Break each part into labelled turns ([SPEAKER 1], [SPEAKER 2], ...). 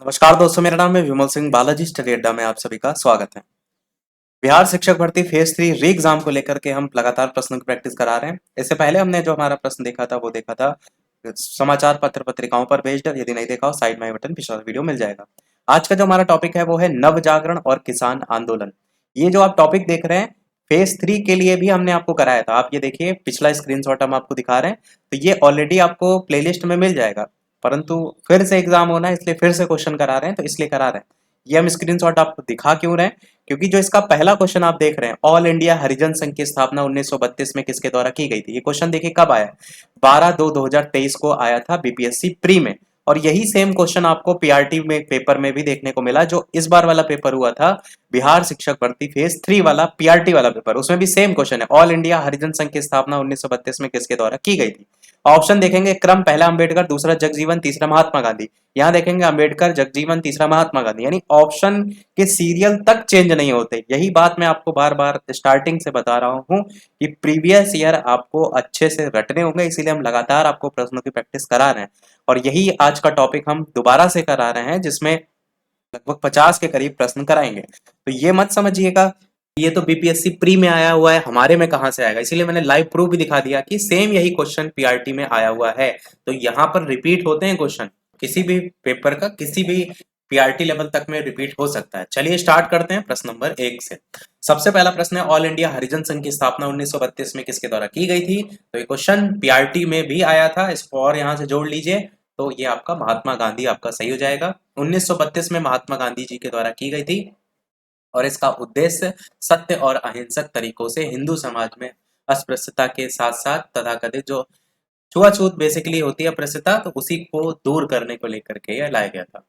[SPEAKER 1] नमस्कार दोस्तों, मेरा नाम है विमल सिंह। बालाजी स्टडी अड्डा में आप सभी का स्वागत है। बिहार शिक्षक भर्ती फेज 3 री एग्जाम को लेकर के हम लगातार प्रश्नों की प्रैक्टिस करा रहे हैं। इससे पहले हमने जो हमारा प्रश्न देखा था वो देखा था समाचार पत्र पत्रिकाओं पर बेस्ड। यदि नहीं देखा हो साइड में आई बटन पिछला वीडियो मिल जाएगा। आज का जो हमारा टॉपिक है वो है नव जागरण और किसान आंदोलन। ये जो आप टॉपिक देख रहे हैं फेज 3 के लिए भी हमने आपको कराया था। आप ये देखिए, पिछला स्क्रीनशॉट हम आपको दिखा रहे हैं, तो ये ऑलरेडी आपको प्लेलिस्ट में मिल जाएगा। परंतु फिर से एग्जाम होना है इसलिए फिर से क्वेश्चन करा रहे हैं, तो इसलिए करा रहे हैं। ये हम स्क्रीनशॉट आपको दिखा क्यों रहे हैं? क्योंकि जो इसका पहला क्वेश्चन आप देख रहे हैं, ऑल इंडिया हरिजन संघ की स्थापना 1932 में किसके द्वारा की गई थी, ये क्वेश्चन देखिए कब आया। 12/2/2023 को आया था बीपीएससी प्री में। और यही सेम क्वेश्चन आपको पीआरटी में पेपर में भी देखने को मिला, जो इस बार वाला पेपर हुआ था बिहार शिक्षक भर्ती फेज 3 वाला पीआरटी वाला पेपर। उसमें भी सेम क्वेश्चन है, ऑल इंडिया हरिजन संघ की स्थापना 1932 में किसके द्वारा की गई थी। ऑप्शन देखेंगे, क्रम पहला अंबेडकर, दूसरा जगजीवन, तीसरा महात्मा गांधी। यहाँ देखेंगे अंबेडकर, जगजीवन, तीसरा महात्मा गांधी, यानी ऑप्शन के सीरियल तक चेंज नहीं होते। यही बात मैं आपको बार बार स्टार्टिंग से बता रहा हूं कि प्रीवियस ईयर आपको अच्छे से रटने होंगे, इसीलिए हम लगातार आपको प्रश्नों की प्रैक्टिस करा रहे हैं। और यही आज का टॉपिक हम दोबारा से करा रहे हैं, जिसमें लगभग 50 के करीब प्रश्न कराएंगे। तो ये मत समझिएगा ये तो बीपीएससी प्री में आया हुआ है, हमारे में कहां से आएगा। इसीलिए मैंने लाइव प्रूफ भी दिखा दिया कि सेम यही क्वेश्चन पीआरटी में आया हुआ है। तो यहाँ पर रिपीट होते हैं क्वेश्चन, किसी भी पेपर का किसी भी पीआरटी लेवल तक में रिपीट हो सकता है। चलिए स्टार्ट करते हैं प्रश्न नंबर 1 से। सबसे पहला प्रश्न है, ऑल इंडिया हरिजन संघ की स्थापना 1932 में किसके द्वारा की गई थी। तो ये क्वेश्चन पीआरटी में भी आया था, इसको और यहाँ से जोड़ लीजिए, तो ये आपका महात्मा गांधी आपका सही हो जाएगा। 1932 में महात्मा गांधी जी के द्वारा की गई थी और इसका उद्देश्य सत्य और अहिंसक तरीकों से हिंदू समाज में अस्पृश्यता के साथ साथ तथाकथित जो छुआछूत बेसिकली होती है अस्पृश्यता, तो उसी को दूर करने को लेकर के यह लाया गया था।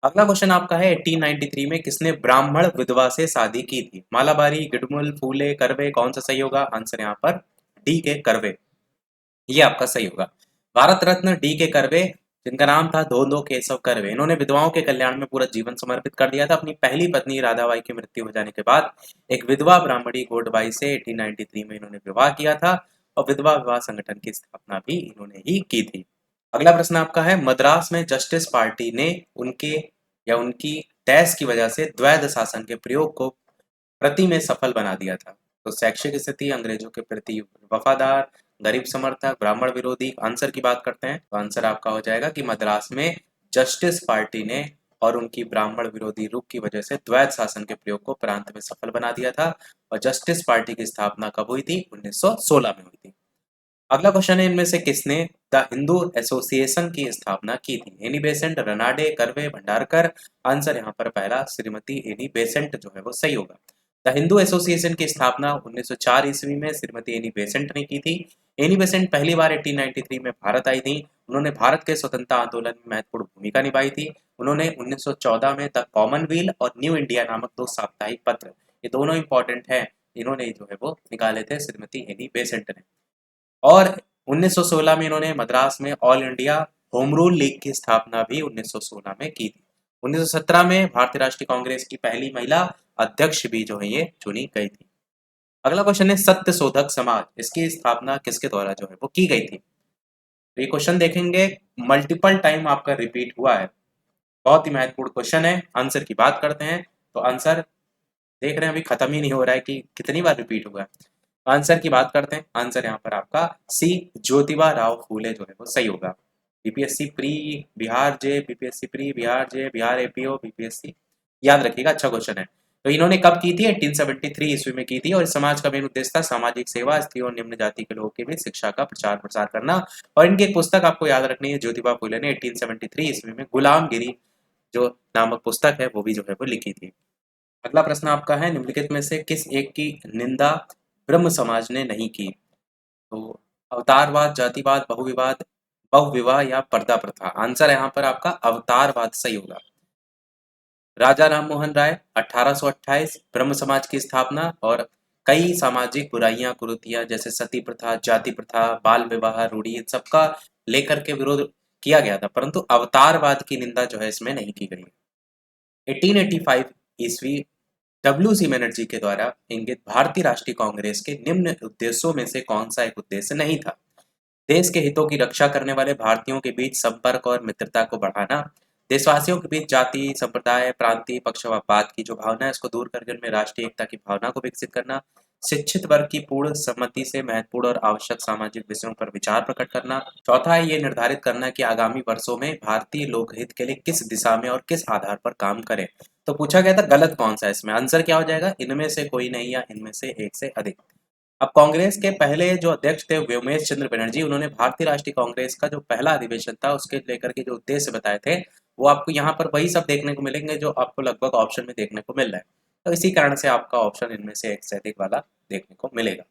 [SPEAKER 1] अगला क्वेश्चन आपका है, 1893 में किसने ब्राह्मण विधवा से शादी की थी। मालाबारी, गिडमुल, फूले, कर्वे, कौन सा सही होगा? आंसर यहाँ पर डी के कर्वे, ये आपका सही होगा। भारत रत्न डी के कर्वे, जिनका नाम था धोंदो केशव कर्वे, इन्होंने विधवाओं के कल्याण में पूरा जीवन समर्पित कर दिया था। अपनी पहली पत्नी राधाबाई की मृत्यु हो जाने के बाद एक विधवा ब्राह्मणी गोडबाई से 1893 में इन्होंने विवाह किया था और विधवा विवाह संगठन की स्थापना भी इन्होंने ही की थी। अगला प्रश्न आपका है, मद्रास में जस्टिस पार्टी ने उनके या उनकी डैश की वजह से द्वैध शासन के प्रयोग को प्रति में सफल बना दिया था। तो शैक्षिक स्थिति, अंग्रेजों के प्रति वफादार, गरीब समर्थक, ब्राह्मण विरोधी। आंसर की बात करते हैं तो आंसर आपका हो जाएगा कि मद्रास में जस्टिस पार्टी ने और उनकी ब्राह्मण विरोधी रुख की वजह से द्वैध शासन के प्रयोग को प्रांत में सफल बना दिया था। और जस्टिस पार्टी की स्थापना कब हुई थी? 1916 में हुई थी। अगला क्वेश्चन है, इनमें से किसने द हिंदू एसोसिएशन की स्थापना की थी। Annie Besant, Ranade, curve, Bhandarkar. Answer यहाँ पर पहला श्रीमती एनी बेसेंट जो है वो सही होगा। द हिंदू एसोसिएशन की स्थापना 1904 ईस्वी में श्रीमती एनी बेसेंट ने की थी। एनी बेसेंट पहली बार 1893 में भारत आई थी। उन्होंने भारत के स्वतंत्रता आंदोलन में महत्वपूर्ण भूमिका निभाई थी। उन्होंने 1914 में द कॉमनवेल और न्यू इंडिया नामक दो साप्ताहिक पत्र, ये दोनों इंपॉर्टेंट हैं, इन्होंने जो है वो निकाले थे श्रीमती एनी बेसेंट ने। और 1916 में इन्होंने मद्रास में all India home rule league की स्थापना भी 1916 में की थी। 1917 में भारतीय राष्ट्रीय कांग्रेस की पहली महिला अध्यक्ष भी जो है ये चुनी गई थी। अगला क्वेश्चन है, सत्य शोधक समाज, इसकी स्थापना किसके द्वारा जो है वो की गई थी। तो ये क्वेश्चन देखेंगे मल्टीपल टाइम आपका रिपीट हुआ है, बहुत ही महत्वपूर्ण क्वेश्चन है। आंसर की बात करते हैं तो आंसर देख रहे हैं अभी खत्म ही नहीं हो रहा है कि कितनी बार रिपीट हुआ है। आंसर की बात करते हैं, आंसर यहाँ पर आपका सी ज्योतिबा राव फूले जो है वो सही होगा। बीपीएससी प्री बिहार जे, बीपीएससी प्री बिहार जे, बिहार एपीओ, बीपीएससी, याद रखिएगा, अच्छा क्वेश्चन है। तो इन्होंने कब की थी? 1873 ईस्वी में की थी। और इस समाज का मेन उद्देश्य था सामाजिक सेवा, स्त्री और निम्न जाति के लोगों के बीच शिक्षा का प्रचार प्रसार करना। और इनकी एक पुस्तक आपको याद रखनी है, ज्योतिबा फूले ने 1873 ईस्वी में गुलामगिरी जो नामक पुस्तक है वो भी जो है वो लिखी थी। अगला प्रश्न आपका है, निम्नलिखित में से किस एक की निंदा ब्रह्म समाज ने नहीं की। तो अवतारवाद, जातिवाद, बहुविवाद, बहुविवाह या पर्दा प्रथा। आंसर यहाँ पर आपका अवतारवाद सही होगा। राजा राम मोहन राय 1828 ब्रह्म समाज की स्थापना और कई सामाजिक बुराइयां कुरीतियां जैसे सती प्रथा, जाति प्रथा, बाल विवाह, रूढ़ी, इन सबका लेकर के विरोध किया गया था, परंतु अवतारवाद की निंदा जो है इसमें नहीं की गई। 1885 ईस्वी डब्ल्यू.सी. बनर्जी के द्वारा इंगित भारतीय राष्ट्रीय कांग्रेस के निम्न उद्देश्यों में से कौन सा एक उद्देश्य नहीं था। देश के हितों की रक्षा करने वाले भारतीयों के बीच संपर्क और मित्रता को बढ़ाना, देशवासियों के बीच जाति, संप्रदाय, प्रांतीय पक्षपात की जो भावना है इसको दूर करके उनमें राष्ट्रीय एकता की भावना को विकसित करना, शिक्षित वर्ग की पूर्ण सम्मति से महत्वपूर्ण और आवश्यक सामाजिक विषयों पर विचार प्रकट करना। चौथा है ये निर्धारित करना कि आगामी वर्षों में भारतीय लोकहित के लिए किस दिशा में और किस आधार पर काम करें। तो पूछा गया था गलत कौन सा है इसमें, आंसर क्या हो जाएगा, इनमें से कोई नहीं या इनमें से एक से अधिक। अब कांग्रेस के पहले जो अध्यक्ष थे व्योमेश चंद्र बनर्जी, उन्होंने भारतीय राष्ट्रीय कांग्रेस का जो पहला अधिवेशन था उसके लेकर के जो उद्देश्य बताए थे वो आपको यहाँ पर वही सब देखने को मिलेंगे जो आपको लगभग ऑप्शन में देखने को मिल रहा है। तो इसी कारण से आपका ऑप्शन इनमें से एक से अधिक वाला देखने को मिलेगा।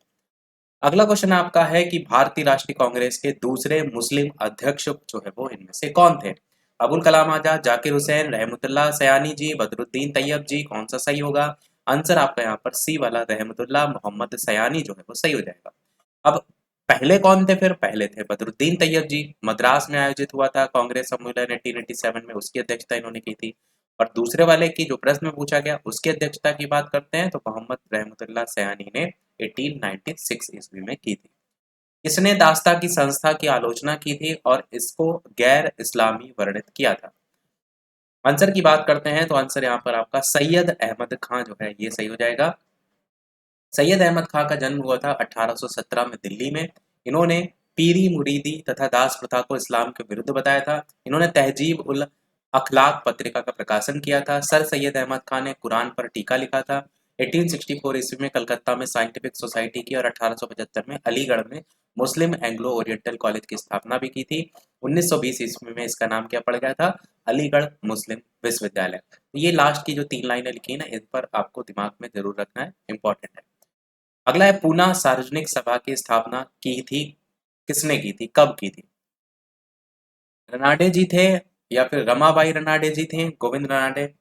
[SPEAKER 1] अगला क्वेश्चन आपका है कि भारतीय राष्ट्रीय कांग्रेस के दूसरे मुस्लिम अध्यक्ष जो है वो इनमें से कौन थे। अबुल कलाम आजाद, जाकिर हुसैन, रहमतुल्लाह सयानी जी, बदरुद्दीन तैयब जी, कौन सा सही होगा। आंसर आपका यहाँ पर सी वाला रहमतुल्लाह मोहम्मद सयानी जो है वो सही हो जाएगा। अब पहले कौन थे, फिर पहले थे बदरुद्दीन तैयब जी। मद्रास में आयोजित हुआ था कांग्रेस सम्मेलन 1887 में, उसकी अध्यक्षता इन्होंने की थी। और दूसरे वाले की जो प्रश्न में पूछा गया उसकी अध्यक्षता की बात करते हैं तो मोहम्मद रहमतुल्लाह सयानी ने 1896 ईस्वी में की थी। इसने दास्ता की संस्था की आलोचना की थी और इसको गैर इस्लामी वर्णित किया था। आंसर की बात करते हैं तो आंसर यहाँ पर आपका सैयद अहमद खां जो है ये सही हो जाएगा। सैयद अहमद खां का जन्म हुआ था 1817 में दिल्ली में। इन्होंने पीरी मुरीदी तथा दास प्रथा को इस्लाम के विरुद्ध बताया था। इन्होंने तहजीब उल अखलाक पत्रिका का प्रकाशन किया था। सर सैयद अहमद खान ने कुरान पर टीका लिखा था। 1864 ईस्वी में कलकत्ता में साइंटिफिक सोसाइटी की और 1875 में अलीगढ़ में मुस्लिम एंग्लो ओरिएंटल कॉलेज की स्थापना भी की थी। 1920 ईस्वी में इसका नाम क्या पड़ गया था, अलीगढ़ मुस्लिम विश्वविद्यालय। ये लास्ट की जो 3 लाइनें लिखी है ना, इन पर आपको दिमाग में जरूर रखना है, इंपॉर्टेंट है। अगला है पूना सार्वजनिक सभा की स्थापना की थी, किसने की थी, कब की थी। रनाडे जी थे या फिर रमाबाई रनाडे जी थे, गोविंद रनाडे,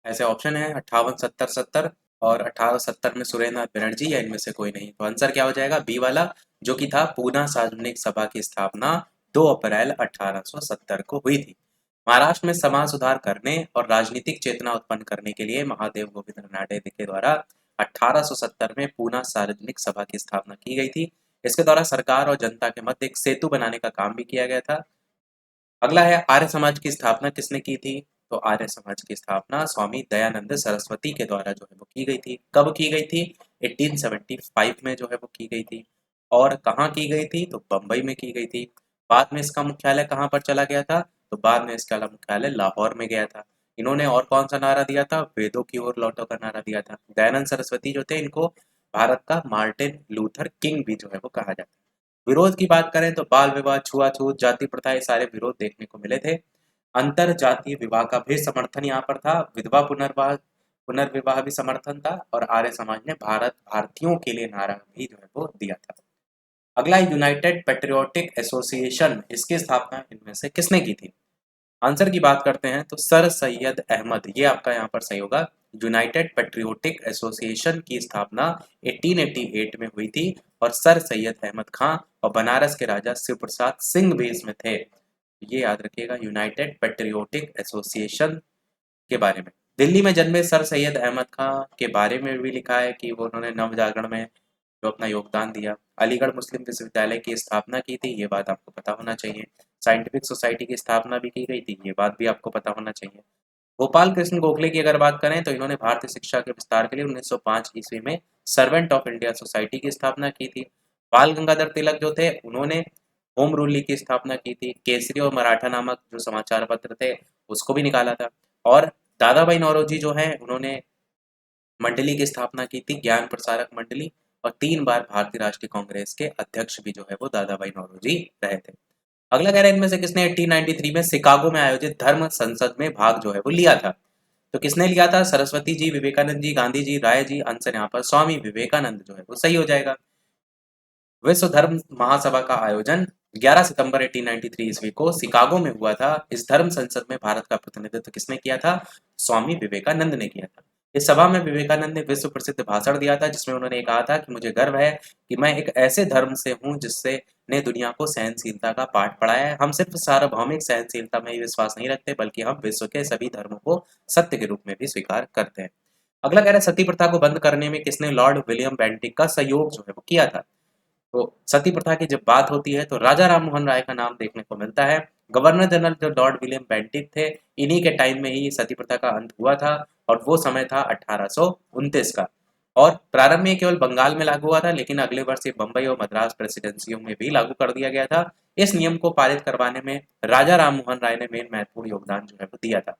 [SPEAKER 1] ऐसे ऑप्शन है 58, 70, 70 और 1870 में सुरेंद्र बनर्जी या इनमें से कोई नहीं। तो आंसर क्या हो जाएगा, बी वाला जो कि था पूना सार्वजनिक सभा की स्थापना 2 अप्रैल 1870 को हुई थी। महाराष्ट्र में समाज सुधार करने और राजनीतिक चेतना उत्पन्न करने के लिए महादेव गोविंद रनाडे के द्वारा 1870 में पूना सार्वजनिक सभा की स्थापना की गई थी। इसके द्वारा सरकार और जनता के मध्य एक सेतु बनाने का काम भी किया गया था। अगला है आर्य समाज की स्थापना किसने की थी। तो आर्य समाज की स्थापना स्वामी दयानंद सरस्वती के द्वारा जो है वो की गई थी। कब की गई थी, 1875 में जो है वो की गई थी। और कहाँ की गई थी, तो बम्बई में की गई थी। बाद में इसका मुख्यालय कहाँ पर चला गया था, तो बाद में इसका मुख्यालय लाहौर में गया था। इन्होंने और कौन सा नारा दिया था, वेदों की ओर लौटो का नारा दिया था। दयानंद सरस्वती जो थे इनको भारत का मार्टिन लूथर किंग भी जो है वो कहा जाता है। विरोध की बात करें तो बाल विवाह, छुआछूत, जाति प्रथा, ये सारे विरोध देखने को मिले थे। अंतर जातीय विवाह का भी समर्थन यहाँ पर था। विधवा पुनर्विवाह भी समर्थन था। और आर्य समाज ने भारतीयों के लिए नारा भी जो है वो दिया था। अगला यूनाइटेड पेट्रियोटिक एसोसिएशन, इसकी स्थापना इनमें से किसने की थी। आंसर की बात करते हैं तो सर सैयद अहमद, ये आपका यहाँ पर सही होगा। यूनाइटेड पेट्रियोटिक एसोसिएशन की स्थापना 1888 में हुई थी और सर सैयद अहमद खां और बनारस के राजा शिव प्रसाद सिंह भी इसमें थे। ये याद रखिएगा यूनाइटेड पेट्रियोटिक एसोसिएशन के बारे में। दिल्ली में जन्मे सर सैयद अहमद खां के बारे में भी लिखा है कि वो उन्होंने नवजागरण में जो अपना योगदान दिया। अलीगढ़ मुस्लिम विश्वविद्यालय की स्थापना की थी, ये बात आपको पता होना चाहिए। साइंटिफिक सोसाइटी की स्थापना भी की गई थी, ये बात भी आपको पता होना चाहिए। गोपाल कृष्ण गोखले की अगर बात करें तो इन्होंने भारतीय शिक्षा के विस्तार के लिए 1905 ईस्वी में सर्वेंट ऑफ इंडिया सोसाइटी की स्थापना की थी। बाल गंगाधर तिलक जो थे उन्होंने होम रूल लीग की स्थापना की थी। केसरी और मराठा नामक जो समाचार पत्र थे उसको भी निकाला था। और दादा भाई नौरोजी जो है उन्होंने मंडली की स्थापना की थी, ज्ञान प्रसारक मंडली। और 3 बार भारतीय राष्ट्रीय कांग्रेस के अध्यक्ष भी जो है वो दादा भाई नौरोजी रहे थे। अगला कह रहे हैं इनमें से किसने 1893 में शिकागो में आयोजित धर्म संसद में भाग जो है वो लिया था। तो किसने लिया था, सरस्वती जी, विवेकानंद जी, गांधी जी, राय जी। आंसर यहाँ पर स्वामी विवेकानंद जो है वो सही हो जाएगा। विश्व धर्म महासभा का आयोजन 11 सितंबर 1893 ईस्वी को शिकागो में हुआ था। इस धर्म संसद में भारत का प्रतिनिधित्व किसने किया था, स्वामी विवेकानंद ने किया था। इस सभा में विवेकानंद ने विश्व प्रसिद्ध भाषण दिया था जिसमें उन्होंने कहा था कि मुझे गर्व है कि मैं एक ऐसे धर्म से हूँ जिससे ने दुनिया को सहनशीलता का पाठ पढ़ाया है। हम सिर्फ सार्वभौमिक सहनशीलता में ही विश्वास नहीं रखते बल्कि हम विश्व के सभी धर्मों को सत्य के रूप में भी स्वीकार करते हैं। अगला कह रहा है सती प्रथा को बंद करने में किसने लॉर्ड विलियम बेंटिक का सहयोग जो है वो किया था। तो सती प्रथा की जब बात होती है तो राजा राम मोहन राय का नाम देखने को मिलता है। गवर्नर जनरल जो लॉर्ड विलियम बेंटिक थे, इन्हीं के टाइम में ही सती प्रथा का अंत हुआ था और वो समय था 1829 का। और प्रारंभ में केवल बंगाल में लागू हुआ था, लेकिन अगले वर्ष ये बंबई और मद्रास प्रेसिडेंसियों में भी लागू कर दिया गया था। इस नियम को पारित करवाने में राजा राम मोहन राय ने मेन महत्वपूर्ण योगदान जो है वो दिया था।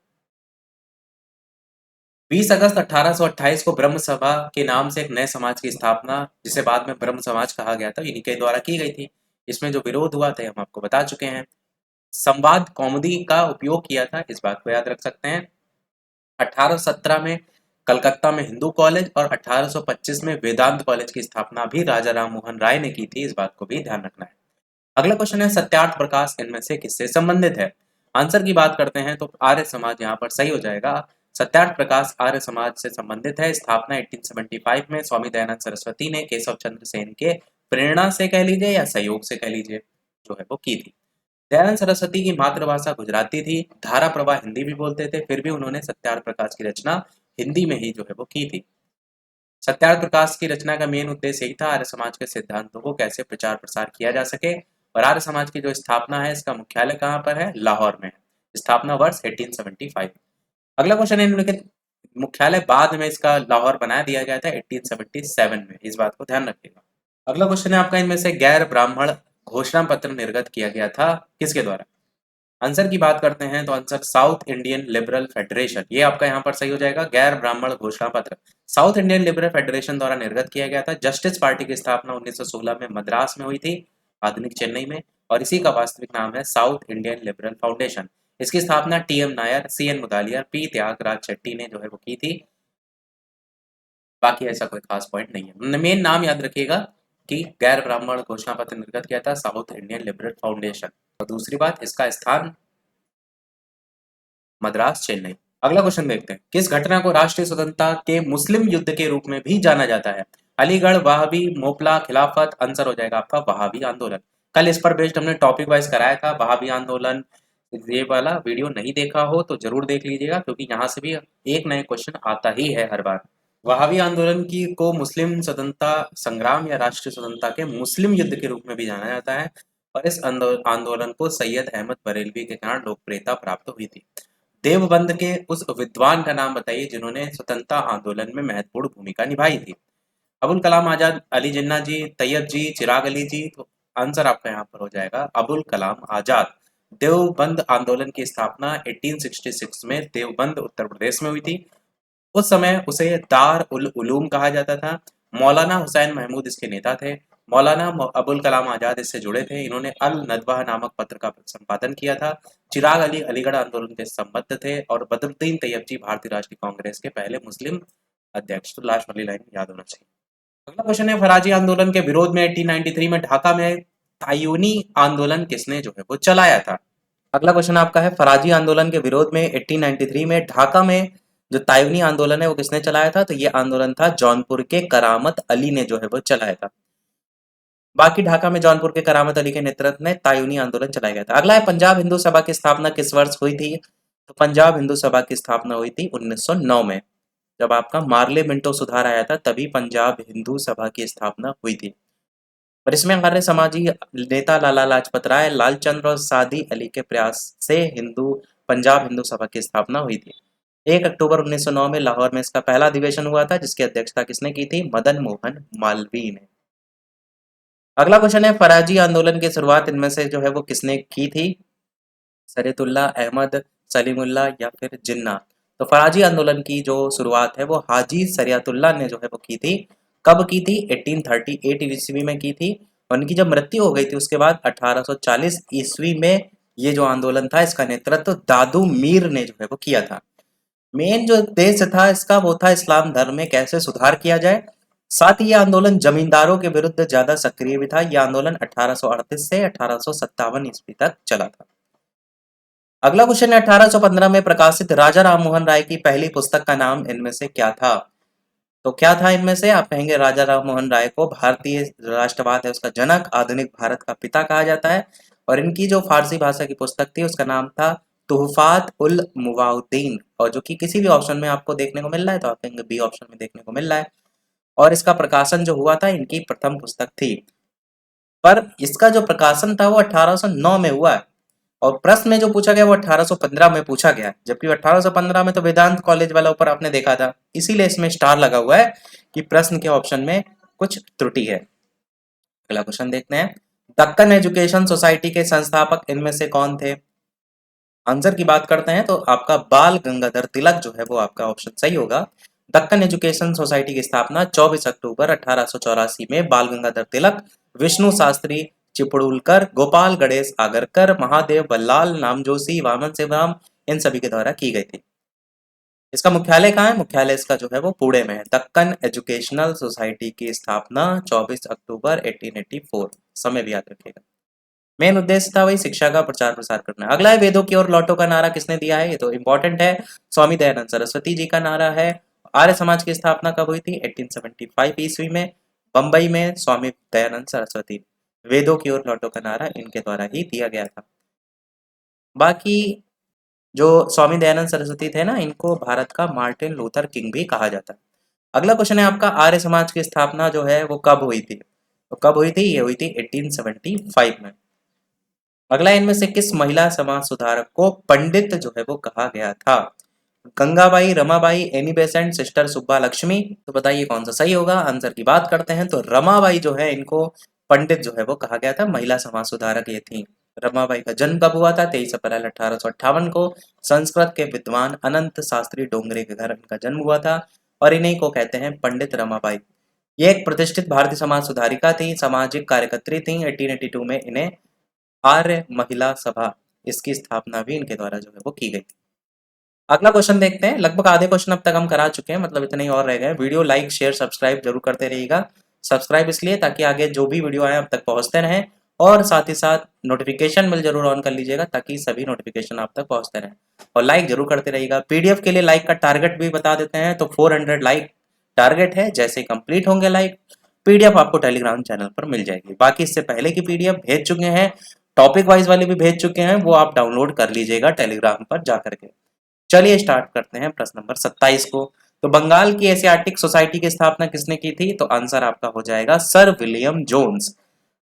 [SPEAKER 1] 20 अगस्त 1828 को ब्रह्म सभा के नाम से एक नए समाज की स्थापना, जिसे बाद में ब्रह्म समाज कहा गया था, इन्हीं के द्वारा की गई थी। इसमें जो विरोध हुआ था हम आपको बता चुके हैं। संवाद कौमुदी का उपयोग किया था, इस बात को याद रख सकते हैं। 1817 में कलकत्ता में हिंदू कॉलेज और 1825 में वेदांत कॉलेज की स्थापना भी राजा राम मोहन राय ने की थी, इस बात को भी ध्यान रखना है। अगला क्वेश्चन है सत्यार्थ प्रकाश इनमें से किससे संबंधित है? आंसर की बात करते हैं तो आर्य समाज यहाँ पर सही हो जाएगा। सत्यार्थ प्रकाश आर्य समाज से संबंधित है। स्थापना 1875 में स्वामी दयानंद सरस्वती ने केशव चंद्र सेन के प्रेरणा से कह लीजिए या सहयोग से कह लीजिए जो है वो की थी। दयानंद सरस्वती की मातृभाषा गुजराती थी, धारा प्रवाह हिंदी भी बोलते थे, फिर भी उन्होंने सत्यार्थ प्रकाश की रचना हिंदी में ही जो है वो की थी। सत्यार्थ प्रकाश की रचना का मेन उद्देश्य यही था आर्य समाज के सिद्धांतों को कैसे प्रचार प्रसार किया जा सके। और आर्य समाज की जो स्थापना है, इसका मुख्यालय कहाँ पर है? लाहौर में है। स्थापना वर्ष 1875। अगला क्वेश्चन है निम्नलिखित मुख्यालय बाद में इसका लाहौर बना दिया गया था 1877 में, इस बात को ध्यान रखिएगा। अगला क्वेश्चन है आपका, इनमें से गैर ब्राह्मण घोषणा पत्र निर्गत किया गया था किसके द्वारा? आंसर की बात करते हैं तो answer south Indian liberal federation, ये आपका यहाँ पर सही हो जाएगा। गैर ब्राह्मण घोषणा पत्र साउथ इंडियन लिबरल फेडरेशन द्वारा निर्गत किया गया था। जस्टिस पार्टी की स्थापना 1916 में मद्रास में हुई थी, आधुनिक चेन्नई में, और इसी का वास्तविक नाम है साउथ इंडियन लिबरल फाउंडेशन। इसकी स्थापना T M. Nair, C N. Mudaliar, P. Tyagaraja Shetty ने जो है वो की थी। बाकी ऐसा कोई खास पॉइंट नहीं है, मेन नाम याद रखिएगा कि गैर ब्राह्मण घोषणा पत्र निर्गत किया था साउथ इंडियन लिबरल फाउंडेशन। और दूसरी बात, इसका स्थान मद्रास चेन्नई। अगला क्वेश्चन देखते हैं, किस घटना को राष्ट्रीय स्वतंत्रता के मुस्लिम युद्ध के रूप में भी जाना जाता है? अलीगढ़, वहाबी, मोपला, खिलाफत। आंसर हो जाएगा आपका वहाबी आंदोलन। कल इस पर बेस्ड हमने टॉपिक वाइज कराया था वहाबी आंदोलन। ये वाला वीडियो नहीं देखा हो तो जरूर देख लीजिएगा, क्योंकि यहाँ से भी एक नए क्वेश्चन आता ही है हर बार। वहाबी आंदोलन की को मुस्लिम स्वतंत्रता संग्राम या राष्ट्रीय स्वतंत्रता के मुस्लिम युद्ध के रूप में भी जाना जाता है। और इस आंदोलन को सैयद अहमद बरेलवी के कारण लोकप्रियता प्राप्त हुई थी। देवबंद के उस विद्वान का नाम बताइए जिन्होंने स्वतंत्रता आंदोलन में महत्वपूर्ण भूमिका निभाई थी। अबुल कलाम आजाद, अली जिन्ना जी, तैयब जी, चिराग अली जी। तो आंसर आपका यहाँ पर हो जाएगा अबुल कलाम आजाद। देवबंद आंदोलन की स्थापना 1866 में देवबंद उत्तर प्रदेश में हुई थी। उस समय उसे दार उल उलूम कहा जाता था। मौलाना हुसैन महमूद इसके नेता थे। मौलाना अबुल कलाम आजाद इससे जुड़े थे। इन्होंने अल नदवा नामक पत्र का संपादन किया था। चिराग अली अलीगढ़ आंदोलन के संबद्ध थे और बदरुद्दीन तैयबजी भारतीय राष्ट्रीय कांग्रेस के पहले मुस्लिम अध्यक्ष। तो लास्ट वाली लाइन याद होना चाहिए। अगला क्वेश्चन है, फराजी आंदोलन के विरोध में 1893 में ढाका में तायूनी आंदोलन किसने जो है वो चलाया था? अगला क्वेश्चन आपका है, फराजी आंदोलन के विरोध में 1893 में ढाका में जो तायूनी आंदोलन है वो किसने चलाया था? तो ये आंदोलन था जौनपुर के करामत अली ने जो है वो चलाया था। बाकी ढाका में जौनपुर के करामत अली के नेतृत्व में तायूनी आंदोलन चलाया गया था। अगला है, पंजाब हिंदू सभा की स्थापना किस वर्ष हुई थी? तो पंजाब हिंदू सभा की स्थापना हुई थी 1909 में। जब आपका मार्ले मिंटो सुधार आया था तभी पंजाब हिंदू सभा की स्थापना हुई थी। और इसमें आर्य समाजी नेता लाला लाजपत राय, लालचंद्र और सादी अली के प्रयास से पंजाब हिंदू सभा की स्थापना हुई थी। 1 अक्टूबर 1909 में लाहौर में इसका पहला अधिवेशन हुआ था, जिसकी अध्यक्षता किसने की थी? मदन मोहन मालवीय ने। अगला क्वेश्चन है, फराजी आंदोलन की शुरुआत इनमें से जो है वो किसने की थी? शरीयतुल्लाह, अहमद, सलीमुल्लाह या फिर जिन्ना? तो फराजी आंदोलन की जो शुरुआत है वो हाजी शरीयतुल्लाह ने जो है वो की थी। कब की थी? 1838 ईस्वी में की थी। और उनकी जब मृत्यु हो गई थी उसके बाद 1840 ईस्वी में ये जो आंदोलन था इसका नेतृत्व दादू मीर ने जो है वो किया था। मेन जो उद्देश्य था इसका वो था इस्लाम धर्म में कैसे सुधार किया जाए। साथ ही ये आंदोलन जमींदारों के विरुद्ध ज्यादा सक्रिय भी था। यह आंदोलन 1838 से 1857 ईस्वी तक चला था। अगला क्वेश्चन है, 1815 में प्रकाशित राजा राममोहन राय की पहली पुस्तक का नाम इनमें से क्या था? तो क्या था इनमें से? आप कहेंगे राजा राममोहन राय को भारतीय राष्ट्रवाद है उसका जनक, आधुनिक भारत का पिता कहा जाता है। और इनकी जो फारसी भाषा की पुस्तक थी उसका नाम था तुहफात उल मुवाउद्दीन, और जो कि किसी भी ऑप्शन में आपको देखने को मिल रहा है, तो आप कहेंगे बी ऑप्शन में देखने को मिल रहा है। और इसका प्रकाशन जो हुआ था इनकी प्रथम पुस्तक थी। पर इसका जो प्रकाशन था वो 1809 में हुआ है। और प्रश्न में जो पूछा गया वो 1815 में पूछा गया, जबकि 1815 में तो वेदांत कॉलेज वाला ऊपर आपने देखा था, इसीलिए इसमें स्टार लगा हुआ है कि प्रश्न के ऑप्शन में कुछ त्रुटि है। अगला क्वेश्चन देखते हैं, दक्कन एजुकेशन सोसाइटी के संस्थापक इनमें से कौन थे? आंसर की बात करते हैं तो आपका बाल गंगाधर तिलक जो है वो आपका ऑप्शन सही होगा। दक्कन एजुकेशन सोसाइटी की स्थापना 24 अक्टूबर 1884 में बाल गंगाधर तिलक, विष्णु शास्त्री चिपड़ुलकर, गोपाल गणेश आगरकर, महादेव बल्लाल नामजोशी, वामन शिवराम, इन सभी के द्वारा की गई थी। इसका मुख्यालय कहाँ है? मुख्यालय इसका जो है वो पुणे में है। दक्कन एजुकेशनल सोसाइटी की स्थापना 24 अक्टूबर 1884। समय भी याद रखिएगा। मेन उद्देश्य था वही शिक्षा का प्रचार प्रसार करना। अगला है, वेदों की ओर लौटो का नारा किसने दिया है? ये तो इंपॉर्टेंट है, स्वामी दयानंद सरस्वती जी का नारा है। आर्य समाज की स्थापना कब हुई थी? 1875 ईस्वी में, बंबई में, स्वामी दयानंद सरस्वती। वेदों की ओर लौटो का नारा इनके द्वारा ही दिया गया था। बाकी जो स्वामी दयानंद सरस्वती थे ना, इनको भारत का मार्टिन लूथर किंग भी कहा जाता है। अगला क्वेश्चन है आपका, आर्य समाज की स्थापना जो है वो कब हुई थी? तो कब हुई थी? ये हुई थी 1875 में। अगला, इनमें से किस महिला समाज सुधारक को पंडित जो है वो कहा गया था? Gangabai, Ramabai, Annie Besant, sister Subba Lakshmi. तो बताइए कौन सा सही होगा। आंसर की बात करते हैं तो रमाबाई जो है इनको पंडित जो है वो कहा गया था, महिला समाज सुधारक ये थी। रमाबाई का जन्म कब हुआ था? 23 अप्रैल 1858 को। संस्कृत के विद्वान अनंत शास्त्री डोंगरे के घर इनका जन्म हुआ था और इन्हीं को कहते हैं पंडित रमाबाई। ये एक प्रतिष्ठित भारतीय समाज सुधारिका थी, सामाजिक कार्यकर्त्री थी। 1882 में इन्हें आर्य महिला सभा, इसकी स्थापना भी इनके द्वारा जो है वो की गई। अगला क्वेश्चन देखते हैं। लगभग आधे क्वेश्चन अब तक हम करा चुके हैं, मतलब इतने ही और रह गए। वीडियो लाइक शेयर सब्सक्राइब जरूर करते रहिएगा। सब्सक्राइब इसलिए ताकि आगे जो भी वीडियो आए अब तक पहुंचते रहें, और साथ ही साथ नोटिफिकेशन बिल जरूर ऑन कर लीजिएगा ताकि सभी नोटिफिकेशन आप तक पहुंचते रहें, और लाइक जरूर करते रहिएगा। पीडीएफ के लिए लाइक का टारगेट भी बता देते हैं, तो 400 लाइक टारगेट है। जैसे कंप्लीट होंगे लाइक, पीडीएफ आपको टेलीग्राम चैनल पर मिल जाएगी। बाकी इससे पहले की पीडीएफ भेज चुके हैं, टॉपिक वाइज वाले भी भेज चुके हैं, वो आप डाउनलोड कर लीजिएगा टेलीग्राम पर जाकर के। चलिए स्टार्ट करते हैं प्रश्न नंबर 27 को। तो बंगाल की एशियाटिक सोसाइटी की स्थापना किसने की थी? तो आंसर आपका हो जाएगा sir William Jones.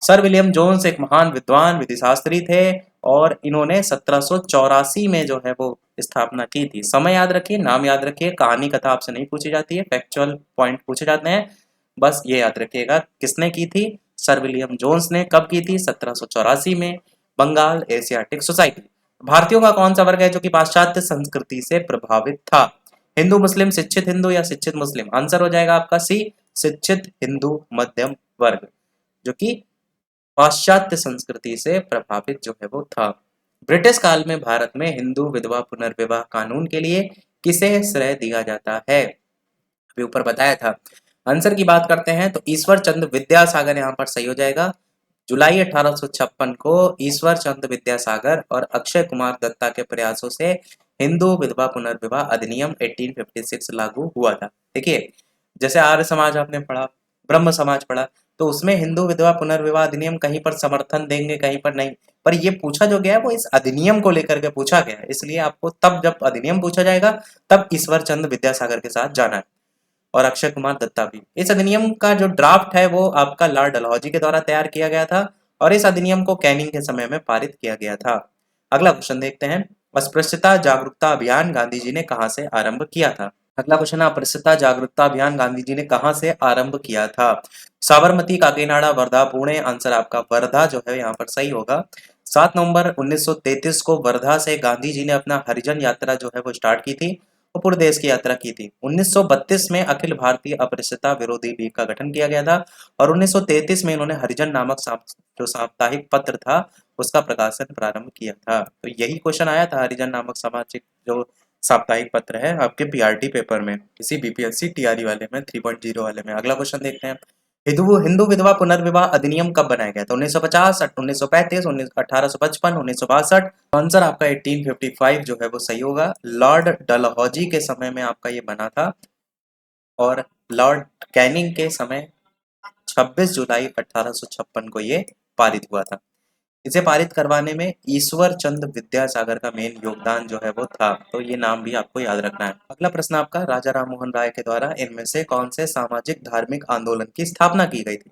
[SPEAKER 1] Sir William Jones एक महान विद्वान विधिशास्त्री थे, और इन्होंने 1784 में जो है वो स्थापना की थी। समय याद रखिए, नाम याद रखिए, कहानी कथा आपसे नहीं पूछी जाती है, फैक्चुअल पॉइंट पूछे जाते हैं। बस ये याद रखिएगा किसने की थी। सर विलियम जोन्स ने। कब की थी? 1784 में। Bengal Asiatic Society. भारतीयों का कौन सा वर्ग है जो कि पाश्चात्य संस्कृति से प्रभावित था? हिंदू, मुस्लिम, शिक्षित हिंदू या शिक्षित मुस्लिम? आंसर हो जाएगा आपका सी, शिक्षित हिंदू मध्यम वर्ग, जो कि पाश्चात्य संस्कृति से प्रभावित जो है वो था। ब्रिटिश काल में भारत में हिंदू विधवा पुनर्विवाह कानून के लिए किसे श्रेय दिया जाता है? अभी ऊपर बताया था। आंसर की बात करते हैं तो ईश्वर चंद्र विद्यासागर यहाँ पर सही हो जाएगा। जुलाई 1856 को ईश्वर चंद्र विद्यासागर और अक्षय कुमार दत्ता के प्रयासों से हिंदू विधवा पुनर्विवाह अधिनियम 1856 लागू हुआ था। देखिए, जैसे आर्य समाज आपने पढ़ा, ब्रह्म समाज पढ़ा, तो उसमें हिंदू विधवा पुनर्विवाह अधिनियम कहीं पर समर्थन देंगे, कहीं पर नहीं। पर ये पूछा जो गया है वो इस अधिनियम को लेकर के पूछा गया है, इसलिए आपको तब जब अधिनियम पूछा जाएगा तब ईश्वर चंद्र विद्यासागर के साथ जाना है, और अक्षय कुमार दत्ता भी। इस अधिनियम का जो ड्राफ्ट है वो आपका लॉर्ड डलहौजी के द्वारा तैयार किया गया था, और इस अधिनियम को कैनिंग के समय में पारित किया गया था। अगला क्वेश्चन देखते हैं। अस्पृश्यता जागरूकता अभियान गांधी जी ने कहां से आरंभ किया था? अगला क्वेश्चन है, अस्पृश्यता जागरूकता अभियान गांधी जी ने कहां से आरंभ किया था? साबरमती, काकीनाडा, वर्धा, पुणे? आंसर आपका वर्धा जो है यहाँ पर सही होगा। 7 नवंबर 1933 को वर्धा से गांधी जी ने अपना हरिजन यात्रा जो है वो स्टार्ट की थी, और पूरे देश की यात्रा की थी। 1932 में अखिल भारतीय अस्पृश्यता विरोधी लीग का गठन किया गया था, और 1933 में इन्होंने हरिजन नामक जो साप्ताहिक पत्र था उसका प्रकाशन प्रारंभ किया था। तो यही क्वेश्चन आया था, हरिजन नामक सामाजिक जो साप्ताहिक पत्र है आपके पीआरटी पेपर में, इसी बीपीएससी टीआरई वाले में, 3.0 वाले में। अगला क्वेश्चन देखते हैं। हिंदू हिंदू विधवा पुनर्विवाह अधिनियम कब बनाया गया था? 1950, 1935, 1855, 1962? आंसर आपका 1855 जो है वो सही होगा। लॉर्ड डलहौजी के समय में आपका ये बना था, और लॉर्ड कैनिंग के समय 26 जुलाई 1856 को ये पारित हुआ था। इसे पारित करवाने में ईश्वर चंद्र विद्यासागर का मेन योगदान जो है वो था, तो ये नाम भी आपको याद रखना है। अगला प्रश्न आपका, राजा राम मोहन राय के द्वारा इनमें से कौन से सामाजिक धार्मिक आंदोलन की स्थापना की गई थी?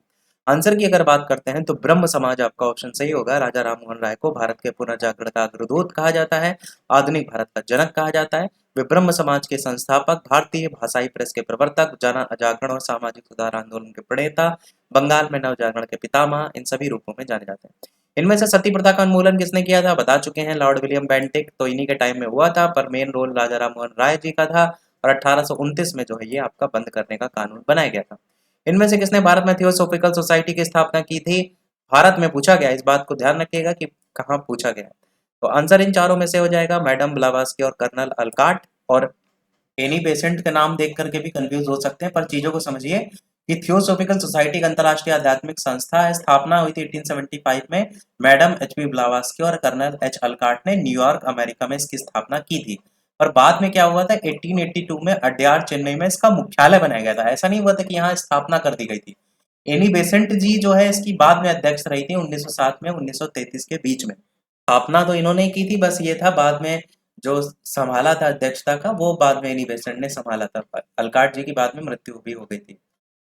[SPEAKER 1] आंसर की अगर बात करते हैं तो ब्रह्म समाज आपका ऑप्शन सही होगा। राजा राम मोहन राय को भारत के पुनर्जागरण का अग्रदूत कहा जाता है, आधुनिक भारत का जनक कहा जाता है। वे ब्रह्म समाज के संस्थापक, भारतीय भाषाई प्रेस के प्रवर्तक, जन जागरण और सामाजिक सुधार आंदोलन के प्रणेता, बंगाल में नवजागरण के पितामह, इन सभी रूपों में जाने जाते हैं। इनमें से सती प्रथा का उन्मूलन किसने किया था, बता चुके हैं, लॉर्ड विलियम बेंटिक। तो इन्हीं के टाइम में हुआ था, पर मेन रोल राजा राम मोहन राय जी का था। और 1829 में जो है ये आपका बंद करने का कानून बनाया गया था। इनमें से किसने भारत में थियोसॉफिकल सोसाइटी की स्थापना की थी? भारत में पूछा गया, इस बात को ध्यान रखिएगा कि कहाँ पूछा गया। तो आंसर इन चारों में से हो जाएगा मैडम ब्लावास्की और कर्नल अल्काट। और एनी बेसेंट का नाम देख करके भी कंफ्यूज हो सकते हैं, पर चीजों को समझिए कि थियोसॉफिकल सोसाइटी एक अंतरराष्ट्रीय आध्यात्मिक संस्था है। स्थापना हुई थी 1875 में। मैडम एच पी ब्लावास्की और कर्नल एच अल्काट ने न्यूयॉर्क अमेरिका में इसकी स्थापना की थी। और बाद में क्या हुआ था, 1882 में अड्यार चेन्नई में इसका मुख्यालय बनाया गया था। ऐसा नहीं हुआ था कि यहाँ स्थापना कर दी गई थी। एनी बेसेंट जी जो है इसकी बाद में अध्यक्ष रही थी 1907 में 1933 के बीच में। स्थापना तो इन्होंने ही की थी, बस ये था बाद में जो संभाला था अध्यक्षता का, वो बाद में एनी बेसेंट ने संभाला था। अल्काट जी की बाद में मृत्यु भी हो गई थी।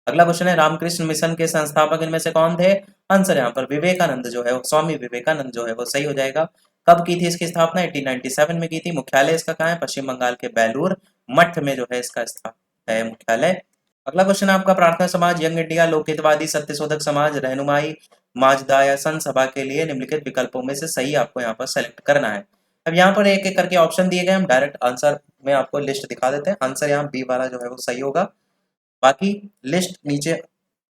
[SPEAKER 1] अगला क्वेश्चन है, रामकृष्ण मिशन के संस्थापक इनमें से कौन थे? आंसर यहाँ पर विवेकानंद जो है, स्वामी विवेकानंद जो है वो सही हो जाएगा। कब की थी इसकी स्थापना? 1897 में की थी। मुख्यालय इसका कहाँ है? पश्चिम बंगाल के बेलूर मठ में जो है इसका स्थान है मुख्यालय। अगला क्वेश्चन है आपका, प्रार्थना समाज, यंग इंडिया, लोकहितवादी, सत्यशोधक समाज, रहनुमाई, माजदायासन सभा के लिए निम्नलिखित विकल्पों में से सही आपको यहाँ पर सेलेक्ट करना है। अब यहाँ पर एक एक करके ऑप्शन दिए गए, हम डायरेक्ट आंसर में आपको लिस्ट दिखा देते हैं। आंसर यहाँ बी वाला जो है वो सही होगा। बाकी लिस्ट नीचे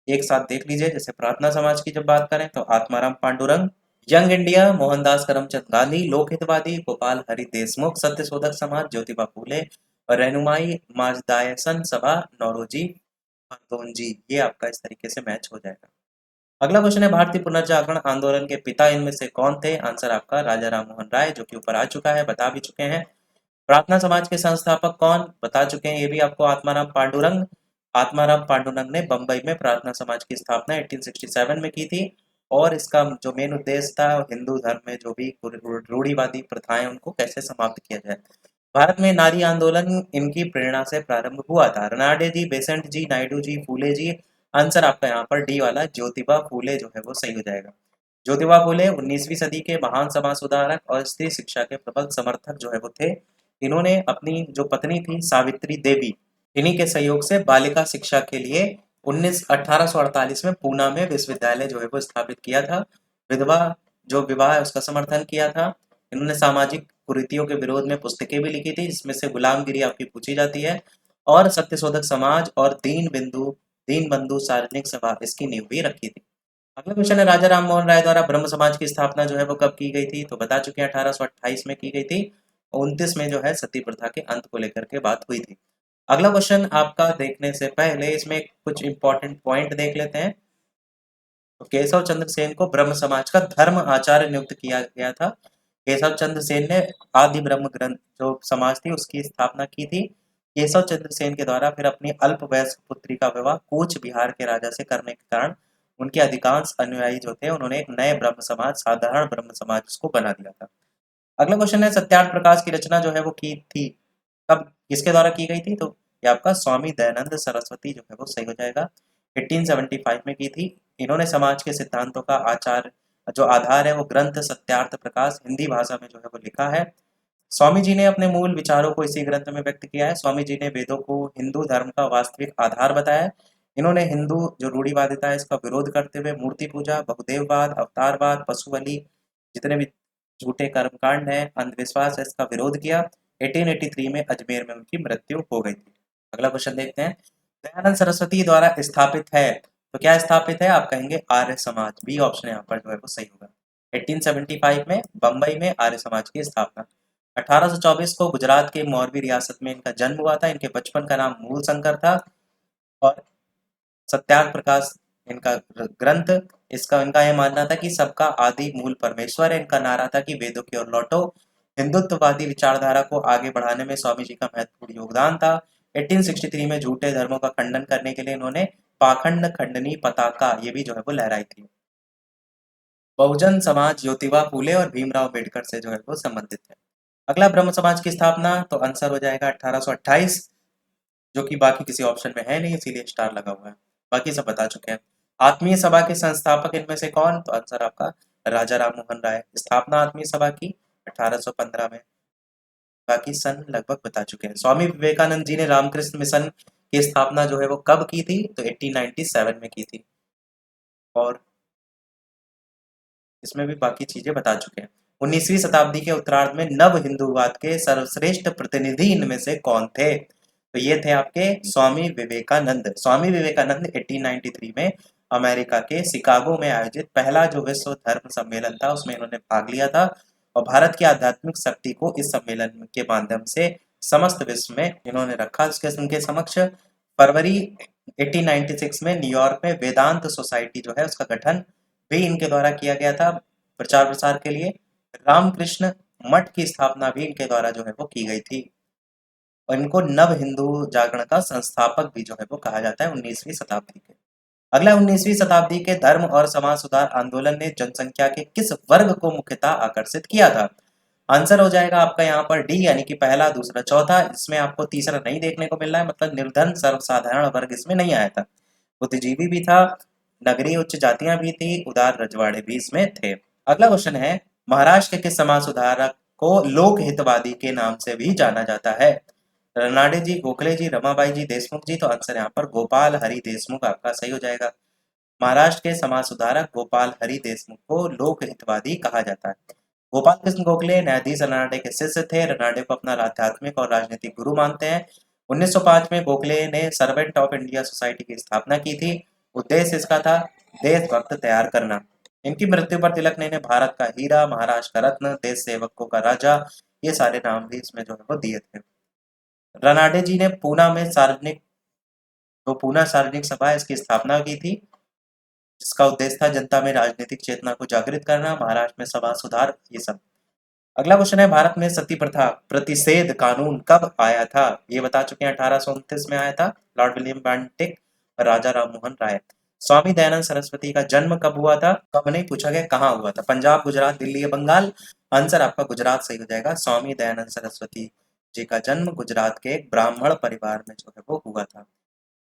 [SPEAKER 1] एक साथ देख लीजिए। जैसे प्रार्थना समाज की जब बात करें तो आत्माराम पांडुरंग, यंग इंडिया मोहनदास करमचंद गांधी, लोक हितवादी गोपाल हरि देशमुख, सत्यशोधक समाज ज्योतिबा फूले और रहनुमाई माजदायसन सभा नौरोजी जी। ये आपका इस तरीके से मैच हो जाएगा। अगला क्वेश्चन है, भारतीय पुनर्जागरण आंदोलन के पिता इनमें से कौन थे? आंसर आपका राजा राम मोहन राय, जो कि ऊपर आ चुका है, बता भी चुके हैं। प्रार्थना समाज के संस्थापक कौन? बता चुके हैं ये भी आपको, आत्माराम पांडुरंग। आत्माराम पांडुरंग ने बंबई में प्रार्थना समाज की स्थापना 1867 में की थी। और इसका जो मेन उद्देश्य था, हिंदू धर्म में जो भी रूढ़िवादी प्रथाएं उनको कैसे समाप्त किया जाए। भारत में नारी आंदोलन इनकी प्रेरणा से प्रारंभ हुआ था। रनाडे जी, बेसेंट जी, नायडू जी, फूले जी। आंसर आपका यहाँ पर डी वाला ज्योतिबा फूले जो है वो सही हो जाएगा। ज्योतिबा फूले 19वीं सदी के महान समाज सुधारक और स्त्री शिक्षा के प्रबल समर्थक जो है वो थे। इन्होंने अपनी जो पत्नी थी सावित्री देवी, इन्हीं के सहयोग से बालिका शिक्षा के लिए 1848 में पूना में विश्वविद्यालय जो है वो स्थापित किया था। विधवा जो विवाह है उसका समर्थन किया था। इन्होंने सामाजिक कुरीतियों के विरोध में पुस्तकें भी लिखी थी, जिसमें से गुलामगिरी आपकी पूछी जाती है। और सत्यशोधक समाज और दीन बंधु सार्वजनिक सभा इसकी नींव भी रखी थी। अगला क्वेश्चन है, राजा राम मोहन राय द्वारा ब्रह्म समाज की स्थापना जो है वो कब की गई थी? तो बता चुके हैं 1828 में की गई थी। 29 में जो है सती प्रथा के अंत को लेकर के बात हुई थी। अगला क्वेश्चन आपका देखने से पहले इसमें कुछ इंपॉर्टेंट पॉइंट देख लेते हैं। तो केशव चंद्र सेन को ब्रह्म समाज का धर्म आचार्य नियुक्त किया गया था। केशव चंद्र सेन ने आदि ब्रह्म ग्रंथ जो समाज थी उसकी स्थापना की थी। केशव चंद्र सेन के द्वारा फिर अपनी अल्प वयस्क पुत्री का विवाह कूच बिहार के राजा से करने के कारण उनके अधिकांश अनुयायी जो थे उन्होंने एक नए ब्रह्म समाज, साधारण ब्रह्म समाज उसको बना दिया था। अगला क्वेश्चन है, सत्यार्थ प्रकाश की रचना जो है वो की थी कब, किसके द्वारा की गई थी? तो ये आपका स्वामी दयानंद सरस्वती जो है वो सही हो जाएगा। 1875 में की थी। इन्होंने समाज के सिद्धांतों का जो आधार है वो ग्रंथ सत्यार्थ प्रकाश हिंदी भाषा में जो है वो लिखा है। स्वामी जी ने अपने मूल विचारों को इसी ग्रंथ में व्यक्त किया है। स्वामी जी ने वेदों को हिंदू धर्म का वास्तविक आधार बताया है। इन्होंने हिंदू जो रूढ़िवादिता है इसका विरोध करते हुए मूर्ति पूजा, बहुदेववाद, अवतारवाद, पशु बलि, जितने भी झूठे कर्मकांड है, अंधविश्वास है, इसका विरोध किया। 1883 में अजमेर में उनकी मृत्यु हो गई थी। अगला क्वेश्चन देखते हैं, दयानंद सरस्वती द्वारा स्थापित है, तो क्या स्थापित है? आप कहेंगे आर्य समाज। बी ऑप्शन यहाँ पर जो है वो सही होगा। 1875 में बंबई में आर्य समाज की स्थापना। 1824 को गुजरात के मोरबी रियासत में इनका जन्म हुआ था। इनके बचपन का नाम मूल शंकर था। और सत्यार्थ प्रकाश इनका ग्रंथ, इसका इनका यह मानना था कि सबका आदि मूल परमेश्वर है। इनका नारा था कि वेदों की ओर लौटो। हिंदुत्ववादी विचारधारा को आगे बढ़ाने में स्वामी जी का महत्वपूर्ण योगदान था। 1863 में झूठे धर्मों का खंडन करने के लिए इन्होंने पाखंड खंडनी पताका ये भी जो है वो लहराई थी। बहुजन समाज ज्योतिबा फूले और भीमराव अम्बेडकर से जो है वो संबंधित है। अगला ब्रह्म समाज की स्थापना, तो आंसर हो जाएगा 1828, जो कि बाकी किसी ऑप्शन में है नहीं, इसीलिए स्टार लगा हुआ है। बाकी सब बता चुके हैं। आत्मीय सभा के संस्थापक इनमें से कौन? तो आंसर आपका राजा राम मोहन राय। स्थापना आत्मीय सभा की 1815 में। बाकी सन लगभग बता चुके हैं। स्वामी विवेकानंद जी ने रामकृष्ण मिशन की स्थापना जो है वो कब की थी? तो 1897 में की थी। और इसमें भी बाकी चीजें बता चुके हैं। 19वीं शताब्दी के उत्तरार्ध में नव हिंदूवाद के सर्वश्रेष्ठ प्रतिनिधि इनमें से कौन थे? तो ये थे आपके स्वामी विवेकानंद। स्वामी विवेकानंद 1893 में अमेरिका के शिकागो में आयोजित पहला जो विश्व धर्म सम्मेलन था उसमें इन्होंने भाग लिया था और भारत की आध्यात्मिक शक्ति को इस सम्मेलन के माध्यम से समस्त विश्व में इन्होंने रखा। उनके समक्ष फरवरी 1896 में न्यूयॉर्क में वेदांत सोसाइटी जो है उसका गठन भी इनके द्वारा किया गया था प्रचार प्रसार के लिए। रामकृष्ण मठ की स्थापना भी इनके द्वारा जो है वो की गई थी और इनको नव हिंदू जागरण का संस्थापक भी जो है वो कहा जाता है 19वीं शताब्दी के। अगला 19वीं शताब्दी के धर्म और समाज सुधार आंदोलन ने जनसंख्या के किस वर्ग को मुख्यतः आकर्षित किया था? आंसर हो जाएगा आपका यहाँ पर डी यानी कि पहला दूसरा चौथा। इसमें आपको तीसरा नहीं देखने को मिल रहा है, मतलब निर्धन सर्वसाधारण वर्ग इसमें नहीं आया था। बुद्धिजीवी भी था, नगरीय उच्च जातियां भी थी, उदार रजवाड़े भी इसमें थे। अगला क्वेश्चन है महाराष्ट्र के किस समाज सुधारक को लोक हितवादी के नाम से भी जाना जाता है? रनाडे जी, गोखले जी, रमाबाई जी, देशमुख जी। तो आंसर यहाँ पर गोपाल हरि देशमुख आपका सही हो जाएगा। महाराष्ट्र के समाज सुधारक गोपाल हरि देशमुख को लोक हितवादी कहा जाता है। गोपाल कृष्ण गोखले न्यायाधीश रनाडे के शिष्य थे। रनाडे को अपना आध्यात्मिक और राजनीतिक गुरु मानते हैं। 1905 में गोखले ने सर्वेंट ऑफ इंडिया सोसाइटी की स्थापना की थी। उद्देश्य इसका था देशभक्त तैयार करना। इनकी मृत्यु पर तिलक ने इन्हें भारत का हीरा, महाराष्ट्र का रत्न, देश सेवकों का राजा, ये सारे नाम भी इसमें जो है वो दिए थे। रनाडे जी ने पूना सार्वजनिक सभा इसकी स्थापना की थी जिसका उद्देश्य था जनता में राजनीतिक चेतना को जागृत करना, महाराष्ट्र में समाज सुधार, ये सब। अगला क्वेश्चन है भारत में सती प्रथा प्रतिषेध कानून कब आया था? ये बता चुके हैं 1829 में आया था, लॉर्ड विलियम बेंटिक और राजा राम मोहन राय। स्वामी दयानंद सरस्वती का जन्म कब हुआ था? कब नहीं पूछा गया, कहाँ हुआ था? पंजाब, गुजरात, दिल्ली या बंगाल? आंसर आपका गुजरात सही हो जाएगा। स्वामी दयानंद सरस्वती जी का जन्म गुजरात के एक ब्राह्मण परिवार में जो है वो हुआ था।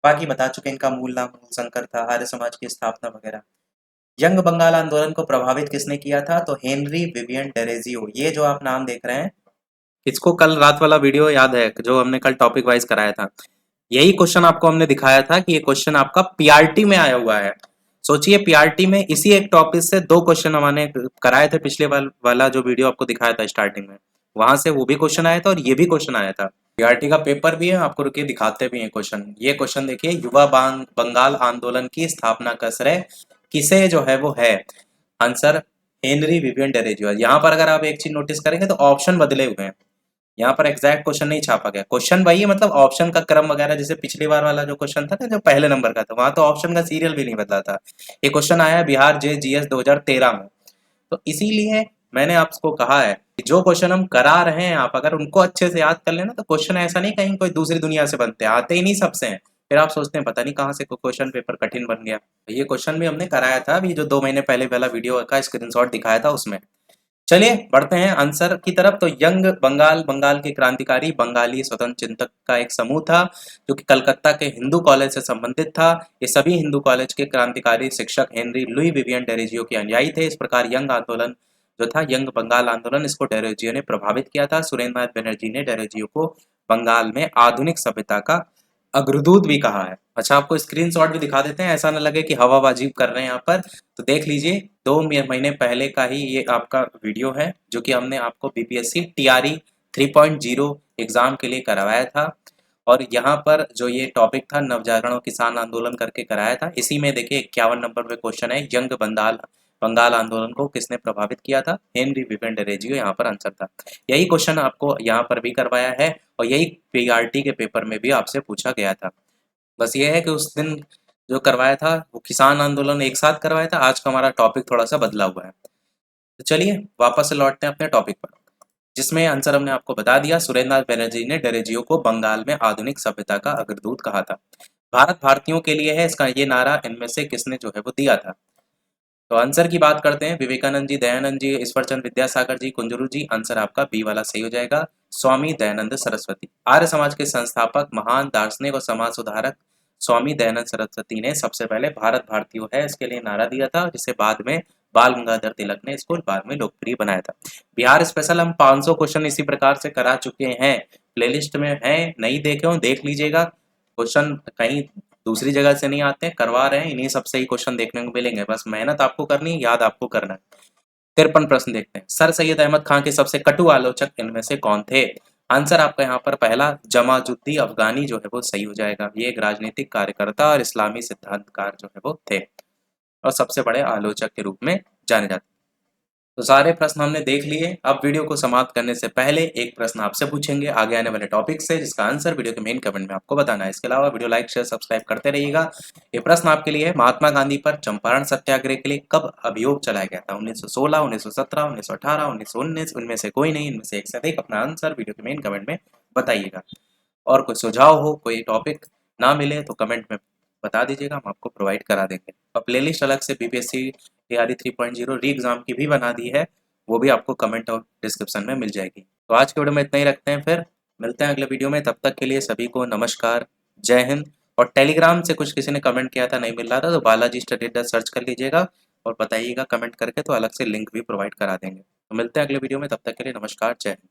[SPEAKER 1] बाकी बता चुके इनका मूल नाम मूलशंकर था, आर्य समाज की स्थापना वगैरह। यंग बंगाल आंदोलन को प्रभावित किसने किया था? तो हेनरी विवियन डेरेजियो। ये जो आप नाम देख रहे हैं, इसको कल रात वाला वीडियो याद है जो हमने कल टॉपिक वाइज कराया था? यही क्वेश्चन आपको हमने दिखाया था कि ये क्वेश्चन आपका पीआरटी में आया हुआ है। सोचिए पीआरटी में इसी एक टॉपिक से दो क्वेश्चन हमने कराए थे पिछले वाला जो वीडियो आपको दिखाया था स्टार्टिंग में, वहां से वो भी क्वेश्चन आया था और ये भी क्वेश्चन आया था। पीआरटी का पेपर भी है, आपको रुके दिखाते भी हैं क्वेश्चन। ये क्वेश्चन देखिए, युवा बंगाल आंदोलन की स्थापना का श्रेय किसे जो है वो है? Answer Henry Vivian Derozio. यहाँ पर अगर आप एक चीज नोटिस करेंगे तो ऑप्शन बदले हुए हैं, यहाँ पर एग्जैक्ट क्वेश्चन नहीं छापा गया। क्वेश्चन वही है, मतलब ऑप्शन का क्रम वगैरह, जैसे पिछली बार वाला जो क्वेश्चन था ना जो पहले नंबर का था, वहां तो ऑप्शन का सीरियल भी नहीं बदला था। ये क्वेश्चन आया है बिहार JGS 2013 में। तो इसीलिए मैंने आपको कहा है कि जो क्वेश्चन हम करा रहे हैं आप अगर उनको अच्छे से याद कर लेना तो क्वेश्चन ऐसा नहीं कहीं कोई दूसरी दुनिया से बनते हैं, आते ही नहीं सबसे हैं। फिर आप सोचते हैं पता नहीं कहाँ से क्वेश्चन पेपर कठिन बन गया। ये क्वेश्चन भी हमने कराया था अभी जो 2 महीने पहले वाला वीडियो का स्क्रीनशॉट दिखाया था उसमें। चलिए बढ़ते हैं आंसर की तरफ। तो यंग बंगाल के क्रांतिकारी बंगाली स्वतंत्र चिंतक का एक समूह था जो कि कलकत्ता के हिंदू कॉलेज से संबंधित था। ये सभी हिंदू कॉलेज के क्रांतिकारी शिक्षक हेनरी लुई विवियन डेरेजियो के अनुयायी थे। इस प्रकार यंग आंदोलन जो था, यंग बंगाल आंदोलन, इसको डेरेजियो ने प्रभावित किया था। सुरेंद्र नाथ बनर्जी ने डेरेजियो को बंगाल में आधुनिक सभ्यता का अग्रदूत भी कहा है। अच्छा, आपको स्क्रीनशॉट भी दिखा देते हैं, ऐसा न लगे कि हवाबाजी कर रहे हैं यहाँ पर। तो देख लीजिए 2 महीने पहले का ही ये आपका वीडियो है जो कि हमने आपको बीपीएससी टीआरई 3.0 एग्जाम के लिए करवाया था। और यहाँ पर जो ये टॉपिक था नवजागरण और किसान आंदोलन करके कराया था। इसी में देखिए 51 नंबर पे क्वेश्चन है, यंग बंगाल आंदोलन को किसने प्रभावित किया था? हेनरी विवियन डेरेजियो यहाँ पर आंसर था। यही क्वेश्चन आपको यहाँ पर भी करवाया है और यही पीआरटी के पेपर में भी आपसे पूछा गया था। बस ये है कि उस दिन जो करवाया था वो किसान आंदोलन एक साथ करवाया था, आज का हमारा टॉपिक थोड़ा सा बदला हुआ है। तो चलिए वापस से लौटते हैं अपने टॉपिक पर, जिसमें आंसर हमने आपको बता दिया। सुरेंद्र नाथ बनर्जी ने डेरेजियो को बंगाल में आधुनिक सभ्यता का अग्रदूत कहा था। भारत भारतीयों के लिए है, इसका ये नारा इनमें से किसने जो है वो दिया था? तो आंसर की बात करते हैं, विवेकानंद जी, दयानंद जी, ईश्वरचंद विद्यासागर जी, कुंजरू जी। आंसर आपका बी वाला सही हो जाएगा, स्वामी दयानंद सरस्वती। आर्य समाज के संस्थापक, महान दार्शनिक और समाज सुधारक स्वामी दयानंद सरस्वती ने सबसे पहले भारत भारतीय है इसके लिए नारा दिया था, जिसे बाद में बाल गंगाधर तिलक ने इसको बाद में लोकप्रिय बनाया था। बिहार स्पेशल हम 500 क्वेश्चन इसी प्रकार से करा चुके हैं, प्लेलिस्ट में है, नहीं देखे हो देख लीजिएगा। क्वेश्चन कहीं दूसरी जगह से नहीं आते, करवा रहे हैं, इन्हीं सबसे ही क्वेश्चन देखने को मिलेंगे, बस मेहनत आपको करनी है, याद आपको करना है। 53 प्रश्न देखते हैं। सर सैयद अहमद खान के सबसे कटु आलोचक इनमें से कौन थे? आंसर आपका यहाँ पर पहला जमाजुद्दीन अफगानी जो है वो सही हो जाएगा। ये एक राजनीतिक कार्यकर्ता और इस्लामी सिद्धांतकार जो है वो थे और सबसे बड़े आलोचक के रूप में जाने जाते। तो सारे प्रश्न हमने देख लिए। अब वीडियो को समाप्त करने से पहले एक प्रश्न आपसे पूछेंगे आगे आने वाले टॉपिक से, जिसका आंसर वीडियो के मेन कमेंट में आपको बताना है। इसके अलावा वीडियो लाइक शेयर सब्सक्राइब करते रहिएगा। ये प्रश्न आपके लिए है, महात्मा गांधी पर चंपारण सत्याग्रह के लिए कब अभियोग चलाया गया था? 1916, 1917, 1918, 1919, उनमें से कोई नहीं, इनमें से एक से अधिक। अपना आंसर वीडियो के मेन कमेंट में बताइएगा। और कोई सुझाव हो, कोई टॉपिक ना मिले तो कमेंट में बता दीजिएगा, हम आपको प्रोवाइड करा देंगे। और प्लेलिस्ट अलग से बीपीएससी तैयारी 3.0 री एग्जाम की भी बना दी है, वो भी आपको कमेंट और डिस्क्रिप्शन में मिल जाएगी। तो आज के वीडियो में इतना ही रखते हैं, फिर मिलते हैं अगले वीडियो में। तब तक के लिए सभी को नमस्कार, जय हिंद। और टेलीग्राम से कुछ किसी ने कमेंट किया था, नहीं मिल रहा था, तो बालाजी स्टडी अड्डा सर्च कर लीजिएगा और बताइएगा कमेंट करके, तो अलग से लिंक भी प्रोवाइड करा देंगे। तो मिलते हैं अगले वीडियो में, तब तक के लिए नमस्कार, जय हिंद।